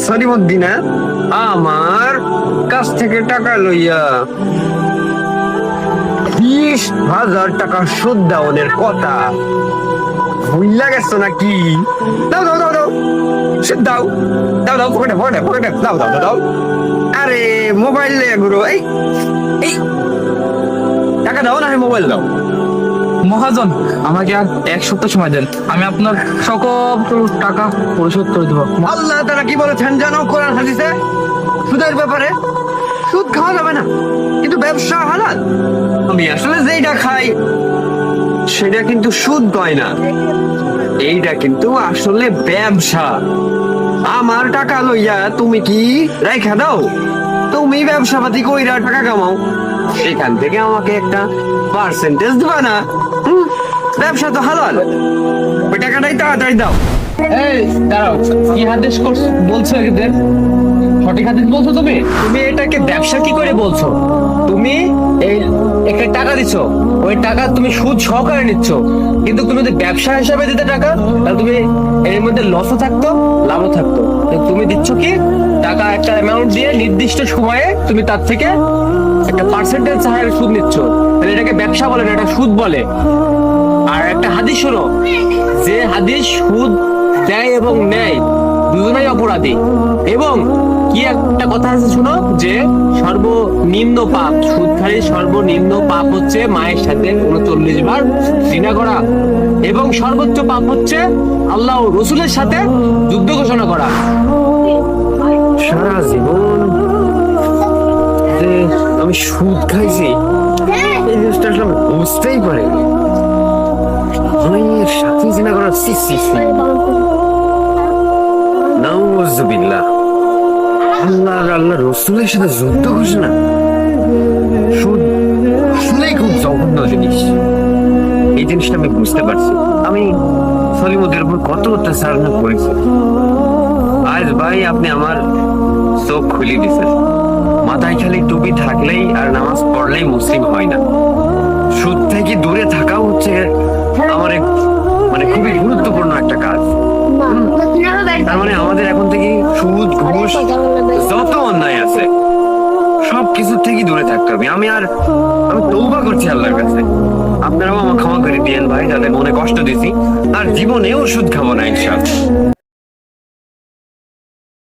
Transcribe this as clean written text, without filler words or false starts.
সলিমুদ্দিনা আমার কাছ থেকে টাকা লইয়া 20,000 টাকা সুদ দেওয়ানের কথা ভুইলা গেছো নাকি? দাও দাও দাও দাও সুদ দাও দাও দাও পকেটে পকেটে পকেটে দাও দাও দাও দাও। আরে মোবাইল লে গুরু, এই এই টাকা দাও না, মোবাইল দাও। মহাজন, আমাকে আর 1 সপ্তাহ সময় দেন, আমি আপনার সকল টাকা পরিশোধ করে দেবো। আল্লাহ তাআলা কি বলেছেন জানো কোরআন হাদিসে? সুদের ব্যাপারে সুদ খাওয়া যাবে না, কিন্তু ব্যবসা হালাল। আমি আসলে যেটা খাই সেটা কিন্তু সুদ কয় না, এইটা কিন্তু আসলে ব্যবসা। আমার টাকা লইয়া তুমি কি রাইখা দাও? তুমি ব্যবসা পাতি কইরা টাকা কামাও, সেখান থেকে আমাকে একটা পার্সেন্টেজ দিবা না? ব্যবসা তো হালাল, ওই টাকাটাই তাড়াতাড়ি দাও। এই দাঁড়াও, কি আদেশ বলছো এদের? সঠিক আদেশ বলছো তুমি? তুমি এটাকে ব্যবসা কি করে বলছো? তুমি এই একটা টাকা দিচ্ছ, ওই টাকা তুমি সুদ সহকারে নিচ্ছ, কিন্তু তুমি যদি ব্যবসা হিসাবে দিতে টাকা, তাহলে তুমি এর মধ্যে লসও থাকতো লাভও থাকতো। কিন্তু তুমি দিচ্ছ কি টাকা একটা অ্যামাউন্ট দিয়ে নির্দিষ্ট সময়ে তুমি তার থেকে একটা পার্সেন্টেজ হারে সুদ নিচ্ছ, তাহলে এটাকে ব্যবসা বলে না, এটা সুদ বলে। আর একটা হাদিস শোনো, যে হাদিস সুদ দেয় এবং নেয় দুজনেই অপরাধী। এবং কি একটা কথা আছে শুনো, যে সর্বনিম্ন পাপ, সুদখারীর সর্বনিম্ন পাপ হচ্ছে মায়ের সাথে 39 বার জিনা করা, এবং সর্বোচ্চ পাপ হচ্ছে আল্লাহ ও রসুলের সাথে যুদ্ধ ঘোষণা করা। সারা জীবন যে আমি সুদ খাইছি, এই জিনিসটা আসলে আমি বুঝতেই পারি মায়ের সাথে জিনা করার নাউজুবিল্লাহ। আল্লাহ আল্লাহ রসুলের সাথে যুদ্ধ ঘোষণা। সুদ আসলেই খুব জঘন্য জিনিস, এই জিনিসটা আমি বুঝতে পারছি। আমি সলিমুদ্দিনের উপর কত অত্যাচার না করেছি। আজ ভাই আপনি আমার চোখ খুলে দিছেন। মাথায় খালি টুপি থাকলেই আর নামাজ পড়লেই মুসলিম হয় না, সুদ থেকে দূরে থাকাও হচ্ছে আমার মানে খুবই গুরুত্বপূর্ণ একটা কাজ। তার মানে আমাদের এখন থেকে সুদ ঘুষ যত অন্যায় আছে সবকিছু থেকে দূরে থাকতে হবে। আমি তওবা করছি আল্লাহর কাছে, আপনারাও আমার ক্ষমা করে দিয়েন ভাই, যাতে মনে কষ্ট দিছি, আর জীবনেও সুদ খাবো না ইনশাআল্লাহ।